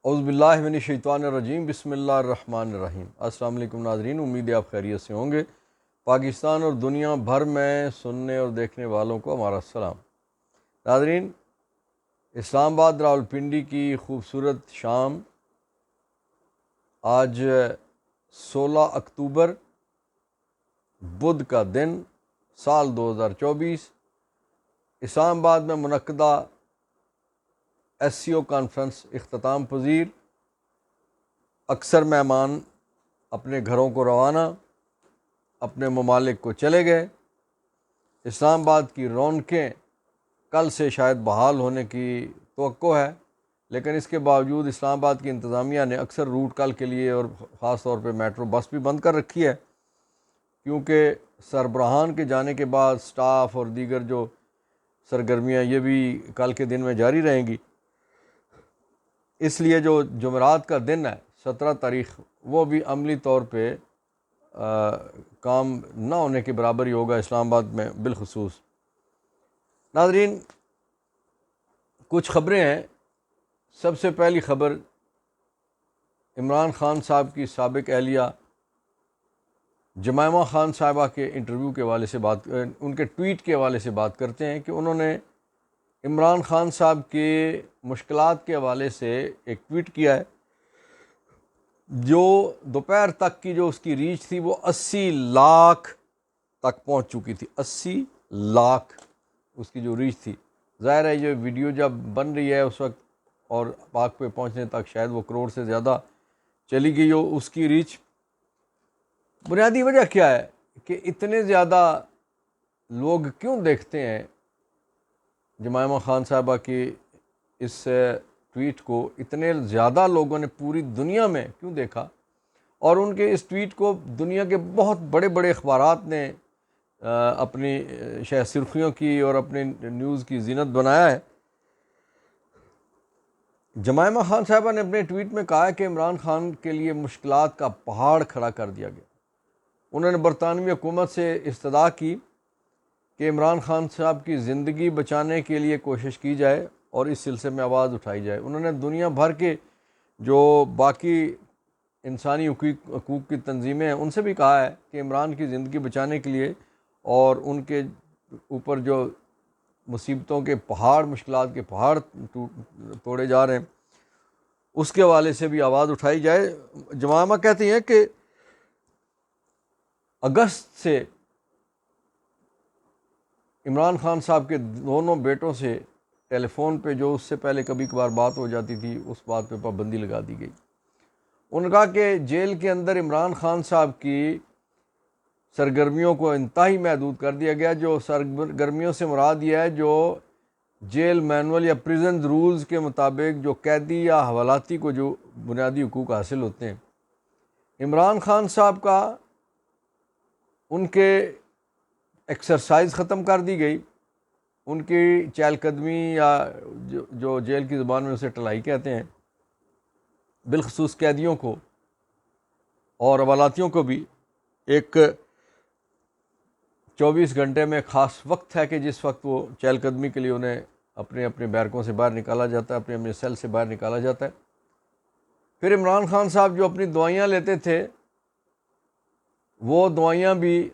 اعوذ باللہ من الشیطان الرجیم، بسم اللہ الرحمن الرحیم۔ السلام علیکم ناظرین، امید ہے آپ خیریت سے ہوں گے۔ پاکستان اور دنیا بھر میں سننے اور دیکھنے والوں کو ہمارا سلام۔ ناظرین، اسلام آباد راولپنڈی کی خوبصورت شام، آج 16 اکتوبر بدھ کا دن، سال 2024، اسلام آباد میں منعقدہ SCO کانفرنس اختتام پذیر، اکثر مہمان اپنے گھروں کو روانہ، اپنے ممالک کو چلے گئے۔ اسلام آباد کی رونقیں کل سے شاید بحال ہونے کی توقع ہے، لیکن اس کے باوجود اسلام آباد کی انتظامیہ نے اکثر روٹ کل کے لیے اور خاص طور پہ میٹرو بس بھی بند کر رکھی ہے، کیونکہ سربراہان کے جانے کے بعد سٹاف اور دیگر جو سرگرمیاں یہ بھی کل کے دن میں جاری رہیں گی۔ اس لیے جو جمعرات کا دن ہے 17 تاریخ، وہ بھی عملی طور پہ کام نہ ہونے کے برابر ہی ہوگا اسلام آباد میں بالخصوص۔ ناظرین، کچھ خبریں ہیں۔ سب سے پہلی خبر، عمران خان صاحب کی سابق اہلیہ جمائمہ خان صاحبہ کے انٹرویو کے حوالے سے ان کے ٹویٹ کے حوالے سے بات کرتے ہیں کہ انہوں نے عمران خان صاحب کے مشکلات کے حوالے سے ایک ٹویٹ کیا ہے، جو دوپہر تک کی جو اس کی ریچ تھی وہ 80 لاکھ تک پہنچ چکی تھی۔ 80 لاکھ اس کی جو ریچ تھی۔ ظاہر ہے یہ ویڈیو جب بن رہی ہے اس وقت اور پاک پہ پہنچنے تک شاید وہ کروڑ سے زیادہ چلی گئی ہو اس کی ریچ۔ بنیادی وجہ کیا ہے کہ اتنے زیادہ لوگ کیوں دیکھتے ہیں جمائمہ خان صاحبہ کی اس ٹویٹ کو؟ اتنے زیادہ لوگوں نے پوری دنیا میں کیوں دیکھا؟ اور ان کے اس ٹویٹ کو دنیا کے بہت بڑے بڑے اخبارات نے اپنی شاید سرخیوں کی اور اپنی نیوز کی زینت بنایا ہے۔ جمائمہ خان صاحبہ نے اپنے ٹویٹ میں کہا ہے کہ عمران خان کے لیے مشکلات کا پہاڑ کھڑا کر دیا گیا۔ انہوں نے برطانوی حکومت سے استدعا کی کہ عمران خان صاحب کی زندگی بچانے کے لیے کوشش کی جائے اور اس سلسلے میں آواز اٹھائی جائے۔ انہوں نے دنیا بھر کے جو باقی انسانی حقوق کی تنظیمیں ہیں ان سے بھی کہا ہے کہ عمران کی زندگی بچانے کے لیے اور ان کے اوپر جو مصیبتوں کے پہاڑ، مشکلات کے پہاڑ توڑے جا رہے ہیں، اس کے حوالے سے بھی آواز اٹھائی جائے۔ جمائمہ کہتی ہیں کہ اگست سے عمران خان صاحب کے دونوں بیٹوں سے ٹیلی فون پہ جو اس سے پہلے کبھی کبھار بات ہو جاتی تھی، اس بات پہ پابندی لگا دی گئی۔ انہوں نے کہا کہ جیل کے اندر عمران خان صاحب کی سرگرمیوں کو انتہائی محدود کر دیا گیا۔ جو سرگرمیوں سے مراد یہ ہے جو جیل مینول یا پریزن رولز کے مطابق جو قیدی یا حوالاتی کو جو بنیادی حقوق حاصل ہوتے ہیں، عمران خان صاحب کا ان کے ایکسرسائز ختم کر دی گئی۔ ان کی چہل قدمی یا جو جیل کی زبان میں اسے ٹلائی کہتے ہیں، بالخصوص قیدیوں کو اور حوالاتیوں کو بھی ایک 24 گھنٹے میں خاص وقت ہے کہ جس وقت وہ چہل قدمی کے لیے انہیں اپنے اپنے بیرکوں سے باہر نکالا جاتا ہے، اپنے اپنے سیل سے باہر نکالا جاتا ہے۔ پھر عمران خان صاحب جو اپنی دوائیاں لیتے تھے، وہ دوائیاں بھی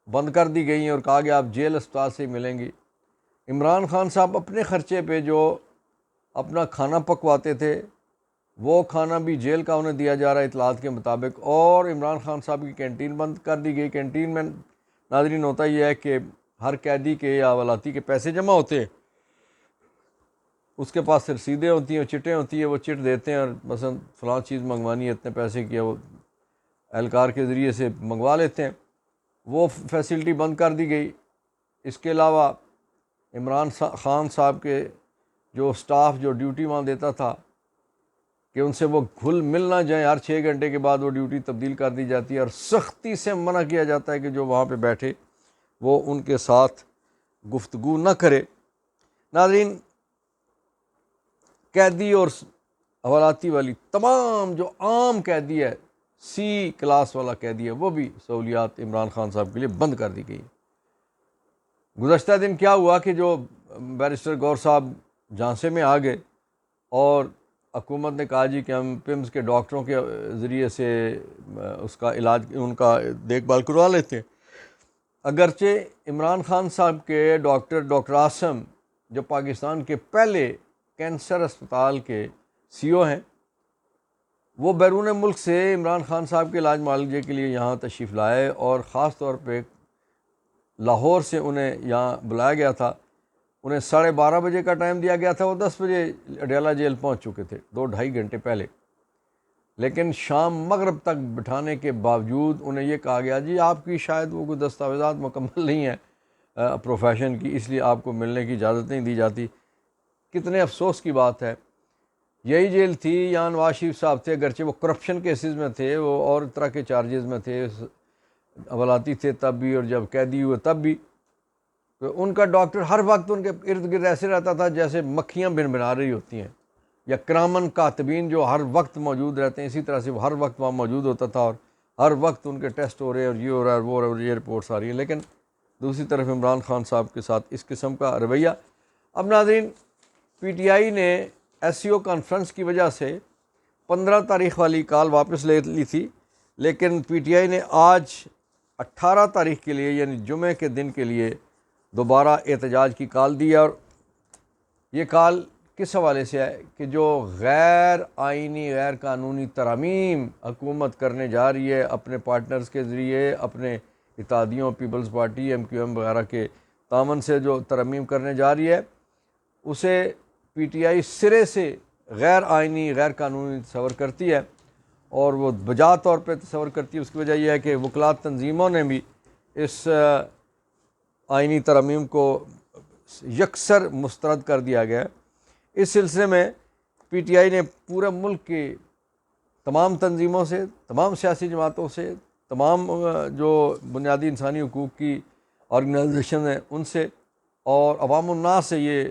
بند کر دی گئی ہیں اور کہا گیا آپ جیل اسپتال سے ہی ملیں گی۔ عمران خان صاحب اپنے خرچے پہ جو اپنا کھانا پکواتے تھے، وہ کھانا بھی جیل کا انہیں دیا جا رہا ہے اطلاعات کے مطابق۔ اور عمران خان صاحب کی کینٹین بند کر دی گئی۔ کینٹین میں ناظرین ہوتا یہ ہے کہ ہر قیدی کے یا حوالاتی کے پیسے جمع ہوتے ہیں، اس کے پاس رسیدیں ہوتی ہیں، چٹیں ہوتی ہیں، وہ چٹ دیتے ہیں اور مثلا فلاں چیز منگوانی ہے اتنے پیسے کی، وہ اہلکار کے ذریعے سے منگوا لیتے ہیں۔ وہ فیسلٹی بند کر دی گئی۔ اس کے علاوہ عمران خان صاحب کے جو سٹاف جو ڈیوٹی وہاں دیتا تھا کہ ان سے وہ گھل مل نہ جائیں، ہر 6 گھنٹے کے بعد وہ ڈیوٹی تبدیل کر دی جاتی ہے اور سختی سے منع کیا جاتا ہے کہ جو وہاں پہ بیٹھے وہ ان کے ساتھ گفتگو نہ کرے۔ ناظرین، قیدی اور حوالاتی والی تمام جو عام قیدی ہے، C کلاس والا قیدی ہے، وہ بھی سہولیات عمران خان صاحب کے لیے بند کر دی گئی۔ گزشتہ دن کیا ہوا کہ جو بیرسٹر گور صاحب جھانسے میں آ گئے اور حکومت نے کہا جی کہ ہم پمز کے ڈاکٹروں کے ذریعے سے اس کا علاج ان کا دیکھ بھال کروا لیتے ہیں۔ اگرچہ عمران خان صاحب کے ڈاکٹر عاصم جو پاکستان کے پہلے کینسر اسپتال کے سی او ہیں، وہ بیرون ملک سے عمران خان صاحب کے علاج معالجے کے لیے یہاں تشریف لائے، اور خاص طور پہ لاہور سے انہیں یہاں بلایا گیا تھا۔ انہیں 12:30 بجے کا ٹائم دیا گیا تھا، وہ 10 بجے اڈیالہ جیل پہنچ چکے تھے 2-2.5 گھنٹے پہلے، لیکن شام مغرب تک بٹھانے کے باوجود انہیں یہ کہا گیا جی آپ کی شاید وہ کوئی دستاویزات مکمل نہیں ہیں پروفیشن کی، اس لیے آپ کو ملنے کی اجازت نہیں دی جاتی۔ کتنے افسوس کی بات ہے، یہی جیل تھی یہاں نواز شریف صاحب تھے، اگرچہ وہ کرپشن کیسز میں تھے، وہ اور طرح کے چارجز میں تھے، عملاتی تھے تب بھی اور جب قیدی ہوئے تب بھی، تو ان کا ڈاکٹر ہر وقت ان کے ارد گرد ایسے رہتا تھا جیسے مکھیاں بن بنا رہی ہوتی ہیں، یا کرامن کاتبین جو ہر وقت موجود رہتے ہیں، اسی طرح سے وہ ہر وقت وہاں موجود ہوتا تھا، اور ہر وقت ان کے ٹیسٹ ہو رہے ہیں اور یہ ہو رہا ہے اور وہ ہو رہا ہے اور یہ رپورٹس آ رہی ہیں۔ لیکن دوسری طرف عمران خان صاحب کے ساتھ اس قسم کا رویہ۔ اب ناظرین، پی ٹی آئی نے ایس سی او کانفرنس کی وجہ سے 15 تاریخ والی کال واپس لے لی تھی، لیکن پی ٹی آئی نے آج 18 تاریخ کے لیے یعنی جمعے کے دن کے لیے دوبارہ احتجاج کی کال دی ہے، اور یہ کال کس حوالے سے ہے کہ جو غیر آئینی غیر قانونی ترامیم حکومت کرنے جا رہی ہے اپنے پارٹنرز کے ذریعے، اپنے اتحادیوں پیپلز پارٹی ایم کیو ایم وغیرہ کے تعاون سے جو ترمیم کرنے جا رہی ہے، اسے پی ٹی آئی سرے سے غیر آئینی غیر قانونی تصور کرتی ہے، اور وہ بجا طور پہ تصور کرتی ہے۔ اس کی وجہ یہ ہے کہ وکلات تنظیموں نے بھی اس آئینی ترمیم کو یکسر مسترد کر دیا گیا ہے۔ اس سلسلے میں پی ٹی آئی نے پورے ملک کی تمام تنظیموں سے، تمام سیاسی جماعتوں سے، تمام جو بنیادی انسانی حقوق کی آرگنائزیشن ہیں ان سے اور عوام الناس سے یہ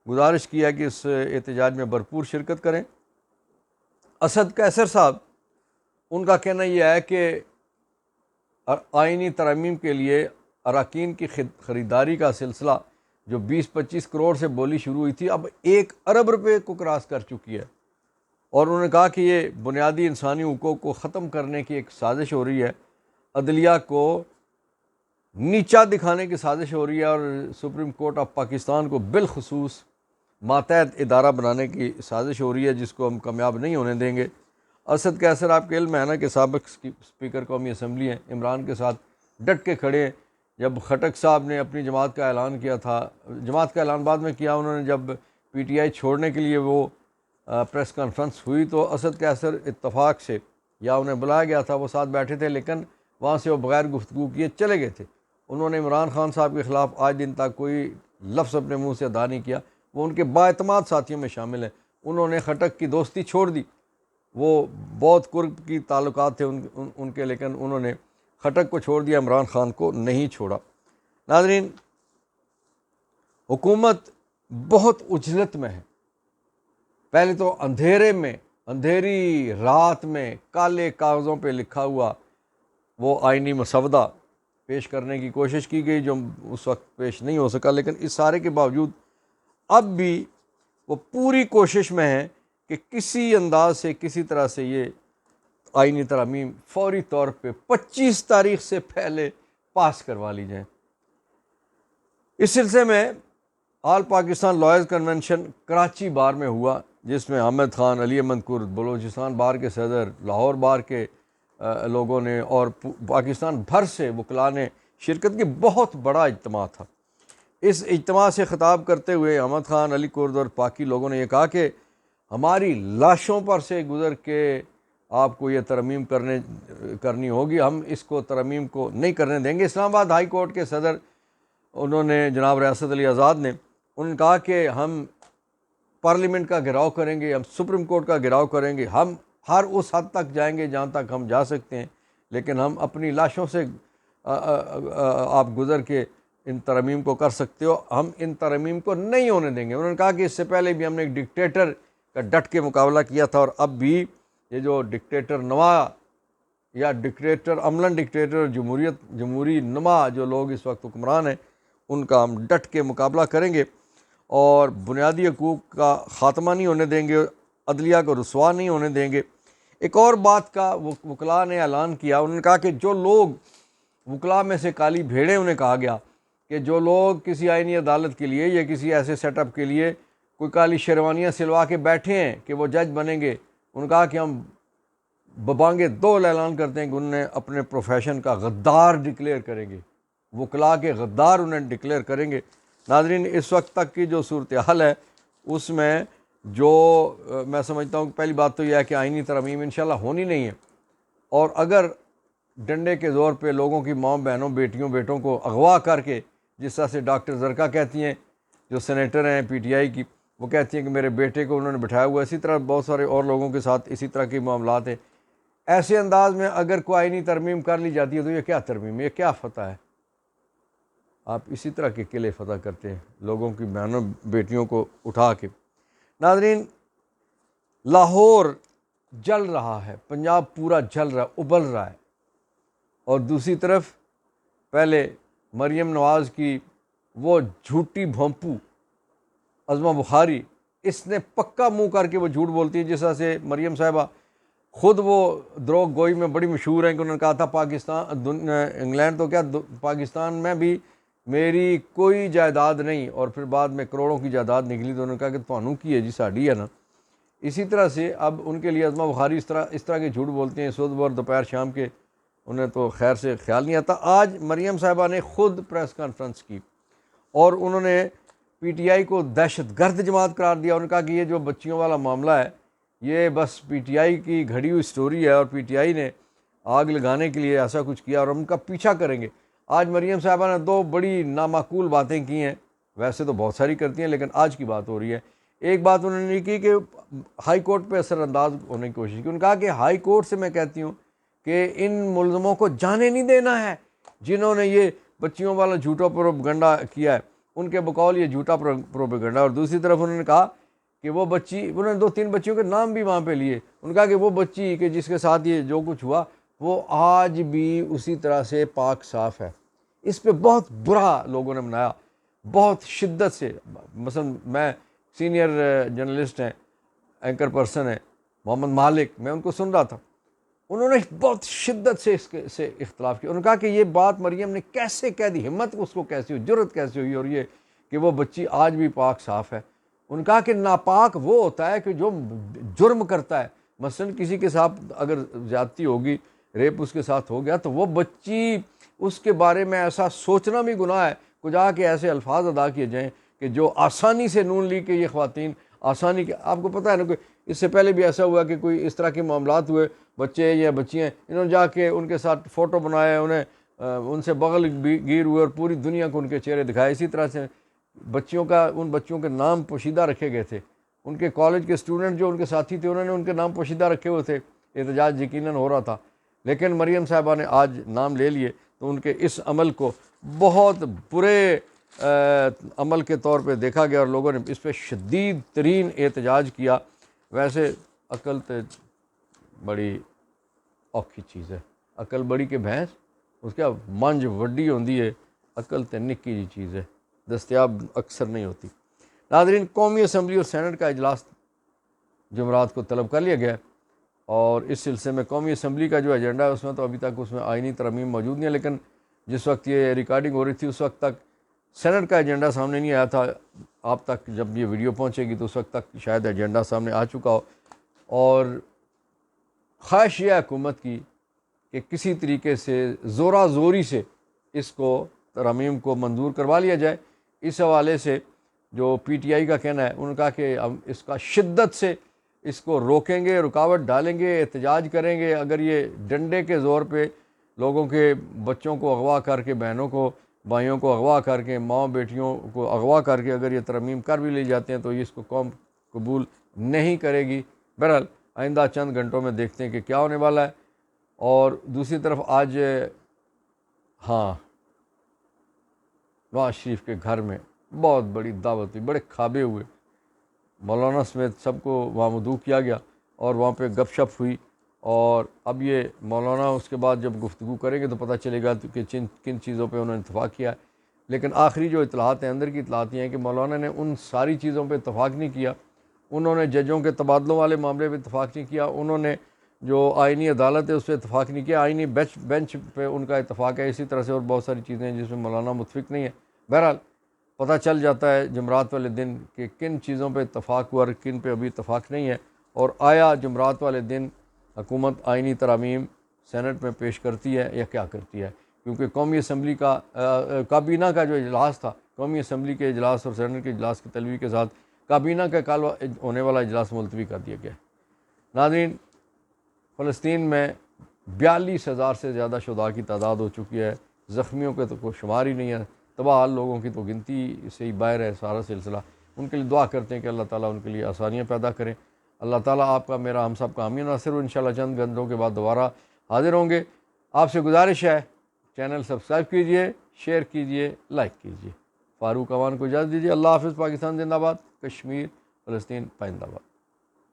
گزارش کی ہے کہ اس احتجاج میں بھرپور شرکت کریں۔ اسد قیصر صاحب، ان کا کہنا یہ ہے کہ آئینی ترمیم کے لیے اراکین کی خریداری کا سلسلہ جو 20-25 کروڑ سے بولی شروع ہوئی تھی، اب 1 ارب روپے کو کراس کر چکی ہے، اور انہوں نے کہا کہ یہ بنیادی انسانی حقوق کو ختم کرنے کی ایک سازش ہو رہی ہے، عدلیہ کو نیچا دکھانے کی سازش ہو رہی ہے، اور سپریم کورٹ آف پاکستان کو بالخصوص ماتحت ادارہ بنانے کی سازش ہو رہی ہے، جس کو ہم کامیاب نہیں ہونے دیں گے۔ اسد قیصر، آپ کے علم ہے نا کہ سابق اسپیکر قومی اسمبلی ہیں، عمران کے ساتھ ڈٹ کے کھڑے ہیں۔ جب خٹک صاحب نے اپنی جماعت کا اعلان کیا تھا، جماعت کا اعلان بعد میں کیا انہوں نے، جب پی ٹی آئی چھوڑنے کے لیے وہ پریس کانفرنس ہوئی تو اسد قیصر اتفاق سے، یا انہیں بلایا گیا تھا، وہ ساتھ بیٹھے تھے، لیکن وہاں سے وہ بغیر گفتگو کیے چلے گئے تھے۔ انہوں نے عمران خان صاحب کے خلاف آج دن تک کوئی لفظ اپنے منہ سے ادا نہیں کیا۔ وہ ان کے بااعتماد ساتھیوں میں شامل ہیں۔ انہوں نے خٹک کی دوستی چھوڑ دی، وہ بہت قرب کی تعلقات تھے ان کے، لیکن انہوں نے خٹک کو چھوڑ دیا، عمران خان کو نہیں چھوڑا۔ ناظرین، حکومت بہت عجلت میں ہے۔ پہلے تو اندھیرے میں، اندھیری رات میں کالے کاغذوں پہ لکھا ہوا وہ آئینی مسودہ پیش کرنے کی کوشش کی گئی جو اس وقت پیش نہیں ہو سکا، لیکن اس سارے کے باوجود اب بھی وہ پوری کوشش میں ہے کہ کسی انداز سے، کسی طرح سے یہ آئینی ترامیم فوری طور پہ 25 تاریخ سے پہلے پاس کروا لی جائیں۔ اس سلسلے میں آل پاکستان لائرز کنونشن کراچی بار میں ہوا، جس میں حامد خان، علی احمد کرد، بلوچستان بار کے صدر، لاہور بار کے لوگوں نے اور پاکستان بھر سے وکلاء نے شرکت کی۔ بہت بڑا اجتماع تھا۔ اس اجتماع سے خطاب کرتے ہوئے حامد خان، علی کرد اور باقی لوگوں نے یہ کہا کہ ہماری لاشوں پر سے گزر کے آپ کو یہ ترمیم کرنی ہوگی، ہم اس کو ترمیم کو نہیں کرنے دیں گے۔ اسلام آباد ہائی کورٹ کے صدر انہوں نے جناب ریاست علی آزاد نے انہوں نے کہا کہ ہم پارلیمنٹ کا گھیراؤ کریں گے، ہم سپریم کورٹ کا گھیراؤ کریں گے، ہم ہر اس حد تک جائیں گے جہاں تک ہم جا سکتے ہیں، لیکن ہم اپنی لاشوں سے آپ گزر کے ان ترمیم کو کر سکتے ہو، ہم ان ترمیم کو نہیں ہونے دیں گے۔ انہوں نے کہا کہ اس سے پہلے بھی ہم نے ایک ڈکٹیٹر کا ڈٹ کے مقابلہ کیا تھا، اور اب بھی یہ جو ڈکٹیٹر نما یا ڈکٹیٹر عملاً ڈکٹیٹر جمہوری نما جو لوگ اس وقت حکمران ہیں، ان کا ہم ڈٹ کے مقابلہ کریں گے اور بنیادی حقوق کا خاتمہ نہیں ہونے دیں گے، عدلیہ کو رسوا نہیں ہونے دیں گے۔ ایک اور بات کا وکلاء نے اعلان کیا، انہوں نے کہا کہ جو لوگ وکلاء میں سے کالی بھیڑیں، انہیں کہا گیا کہ جو لوگ کسی آئینی عدالت کے لیے یا کسی ایسے سیٹ اپ کے لیے کوئی کالی شیروانیاں سلوا کے بیٹھے ہیں کہ وہ جج بنیں گے، انہوں نے کہا کہ ہم ببانگ دول اعلان کرتے ہیں کہ انہیں اپنے پروفیشن کا غدار ڈکلیئر کریں گے، وکلاء کے غدار انہیں ڈکلیئر کریں گے۔ ناظرین، اس وقت تک کی جو صورتحال ہے اس میں جو میں سمجھتا ہوں کہ پہلی بات تو یہ ہے کہ آئینی ترمیم انشاءاللہ ہونی نہیں ہے، اور اگر ڈنڈے کے زور پہ لوگوں کی ماں بہنوں بیٹیوں بیٹوں کو اغوا کر کے، جس طرح سے ڈاکٹر زرکا کہتی ہیں جو سینیٹر ہیں پی ٹی آئی کی، وہ کہتی ہیں کہ میرے بیٹے کو انہوں نے بٹھایا ہوا، اسی طرح بہت سارے اور لوگوں کے ساتھ اسی طرح کے معاملات ہیں، ایسے انداز میں اگر کوئی آئینی ترمیم کر لی جاتی ہے تو یہ کیا ترمیم ہے، یہ کیا فتح ہے؟ آپ اسی طرح کے قلعے فتح کرتے ہیں لوگوں کی بہنوں بیٹیوں کو اٹھا کے۔ ناظرین، لاہور جل رہا ہے، پنجاب پورا جل رہا ہے، ابل رہا ہے، اور دوسری طرف پہلے مریم نواز کی وہ جھوٹی بھونپو عظمہ بخاری، اس نے پکا منہ کر کے وہ جھوٹ بولتی ہے، جس طرح سے مریم صاحبہ خود وہ دروغ گوئی میں بڑی مشہور ہیں کہ انہوں نے کہا تھا پاکستان انگلینڈ تو کیا پاکستان میں بھی میری کوئی جائیداد نہیں، اور پھر بعد میں کروڑوں کی جائیداد نکلی تو انہوں نے کہا کہ تھانوں کی ہے جی، ساڑی ہے نا۔ اسی طرح سے اب ان کے لیے عظمہ بخاری اس طرح کے جھوٹ بولتے ہیں صبح اور دوپہر شام کے، انہیں تو خیر سے خیال نہیں آتا۔ آج مریم صاحبہ نے خود پریس کانفرنس کی اور انہوں نے پی ٹی آئی کو دہشت گرد جماعت قرار دیا۔ انہوں نے کہا کہ یہ جو بچیوں والا معاملہ ہے یہ بس پی ٹی آئی کی گھڑی ہوئی سٹوری ہے، اور پی ٹی آئی نے آگ لگانے کے لیے ایسا کچھ کیا اور ہم ان کا پیچھا کریں گے۔ آج مریم صاحبہ نے دو بڑی نامعقول باتیں کی ہیں، ویسے تو بہت ساری کرتی ہیں لیکن آج کی بات ہو رہی ہے۔ ایک بات انہوں نے کی کہ ہائی کورٹ پہ اثر انداز ہونے کی کوشش کی، انہوں نے کہا کہ ہائی کورٹ سے میں کہتی ہوں کہ ان ملزموں کو جانے نہیں دینا ہے جنہوں نے یہ بچیوں والا جھوٹا پروپیگنڈا کیا ہے، ان کے بقول یہ جھوٹا پروپیگنڈا۔ اور دوسری طرف انہوں نے کہا کہ وہ بچی، انہوں نے 2-3 بچیوں کے نام بھی وہاں پہ لیے، انہوں نے کہا کہ وہ بچی کہ جس کے ساتھ یہ جو کچھ ہوا وہ آج بھی اسی طرح سے پاک صاف ہے۔ اس پہ بہت برا لوگوں نے منایا، بہت شدت سے۔ مثلا میں سینئر جرنلسٹ ہیں، اینکر پرسن ہیں محمد مالک، میں ان کو سن رہا تھا، انہوں نے بہت شدت سے اس سے اختلاف کیا۔ انہوں نے کہا کہ یہ بات مریم نے کیسے کہہ دی، ہمت اس کو کیسے ہوئی، جرت کیسے ہوئی، اور یہ کہ وہ بچی آج بھی پاک صاف ہے۔ انہوں نے کہا کہ ناپاک وہ ہوتا ہے کہ جو جرم کرتا ہے، مثلا کسی کے ساتھ اگر زیادتی ہوگی، ریپ اس کے ساتھ ہو گیا، تو وہ بچی اس کے بارے میں ایسا سوچنا بھی گناہ ہے، کجا کے ایسے الفاظ ادا کیے جائیں کہ جو آسانی سے نون لیگ کے یہ خواتین آسانی کے، آپ کو پتہ ہے نا کہ اس سے پہلے بھی ایسا ہوا کہ کوئی اس طرح کے معاملات ہوئے، بچے یا بچیاں انہوں نے جا کے ان کے ساتھ فوٹو بنائے، انہیں ان سے بغل گیر ہوئے اور پوری دنیا کو ان کے چہرے دکھائے۔ اسی طرح سے ان بچوں کے نام پوشیدہ رکھے گئے تھے، ان کے کالج کے اسٹوڈنٹ جو ان کے ساتھی تھے انہوں نے ان کے نام پوشیدہ رکھے ہوئے تھے، احتجاج یقیناً ہو رہا تھا، لیکن مریم صاحبہ نے آج نام لے لیے تو ان کے اس عمل کو بہت برے عمل کے طور پہ دیکھا گیا اور لوگوں نے اس پہ شدید ترین احتجاج کیا۔ ویسے عقل تے بڑی اوکھی چیز ہے، عقل بڑی کہ بھینس اس کا منج وڈی ہوندی ہے، عقل تے نکی جی چیز ہے، دستیاب اکثر نہیں ہوتی۔ ناظرین، قومی اسمبلی اور سینٹ کا اجلاس جمعرات کو طلب کر لیا گیا ہے، اور اس سلسلے میں قومی اسمبلی کا جو ایجنڈا ہے اس میں تو ابھی تک اس میں آئینی ترمیم موجود نہیں ہے، لیکن جس وقت یہ ریکارڈنگ ہو رہی تھی اس وقت تک سینٹ کا ایجنڈا سامنے نہیں آیا تھا۔ آپ تک جب یہ ویڈیو پہنچے گی تو اس وقت تک شاید ایجنڈا سامنے آ چکا ہو، اور خواہش یہ حکومت کی کہ کسی طریقے سے زورا زوری سے اس کو ترمیم کو منظور کروا لیا جائے۔ اس حوالے سے جو پی ٹی آئی کا کہنا ہے، انہوں نے کہا کہ ہم اس کا شدت سے اس کو روکیں گے، رکاوٹ ڈالیں گے، احتجاج کریں گے اگر یہ ڈنڈے کے زور پہ لوگوں کے بچوں کو اغوا کر کے، بہنوں کو بھائیوں کو اغوا کر کے، ماں بیٹیوں کو اغوا کر کے اگر یہ ترمیم کر بھی لی جاتے ہیں تو یہ اس کو قوم قبول نہیں کرے گی۔ بہرحال آئندہ چند گھنٹوں میں دیکھتے ہیں کہ کیا ہونے والا ہے۔ اور دوسری طرف آج نواز شریف کے گھر میں بہت بڑی دعوت ہوئی، بڑے کھابے ہوئے، مولانا سمیت سب کو وہاں مدعو کیا گیا اور وہاں پہ گپ شپ ہوئی، اور اب یہ مولانا اس کے بعد جب گفتگو کریں گے تو پتہ چلے گا کہ کن چیزوں پہ انہوں نے اتفاق کیا ہے، لیکن آخری جو اطلاعات ہیں، اندر کی اطلاعات یہ ہیں کہ مولانا نے ان ساری چیزوں پہ اتفاق نہیں کیا، انہوں نے ججوں کے تبادلوں والے معاملے پہ اتفاق نہیں کیا، انہوں نے جو آئینی عدالت ہے اس پہ اتفاق نہیں کیا، آئینی بینچ پہ ان کا اتفاق ہے، اسی طرح سے اور بہت ساری چیزیں ہیں جس میں مولانا متفق نہیں ہے۔ بہرحال پتہ چل جاتا ہے جمعرات والے دن کہ کن چیزوں پہ اتفاق ہوا اور کن پہ ابھی اتفاق نہیں ہے، اور آیا جمعرات والے دن حکومت آئینی ترامیم سینٹ میں پیش کرتی ہے یا کیا کرتی ہے، کیونکہ قومی اسمبلی کا کابینہ کا جو اجلاس تھا، قومی اسمبلی کے اجلاس اور سینٹ کے اجلاس کی تلوی کے ساتھ کابینہ کا کل ہونے والا اجلاس ملتوی کر دیا گیا ہے۔ ناظرین، فلسطین میں 42,000 سے زیادہ شہداء کی تعداد ہو چکی ہے، زخمیوں کے تو کوئی شمار ہی نہیں ہے، تباہ حال لوگوں کی تو گنتی سے ہی باہر ہے سارا سلسلہ۔ ان کے لیے دعا کرتے ہیں کہ اللہ تعالیٰ ان کے لیے آسانیاں پیدا کریں۔ اللہ تعالیٰ آپ کا، میرا، ہم سب کا حامی ناصر ہو۔ انشاءاللہ چند گھنٹوں کے بعد دوبارہ حاضر ہوں گے۔ آپ سے گزارش ہے چینل سبسکرائب کیجئے، شیئر کیجئے، لائک کیجئے۔ فاروق امان کو اجازت دیجیے۔ اللہ حافظ۔ پاکستان زندہ باد، کشمیر، فلسطین پائندہ باد۔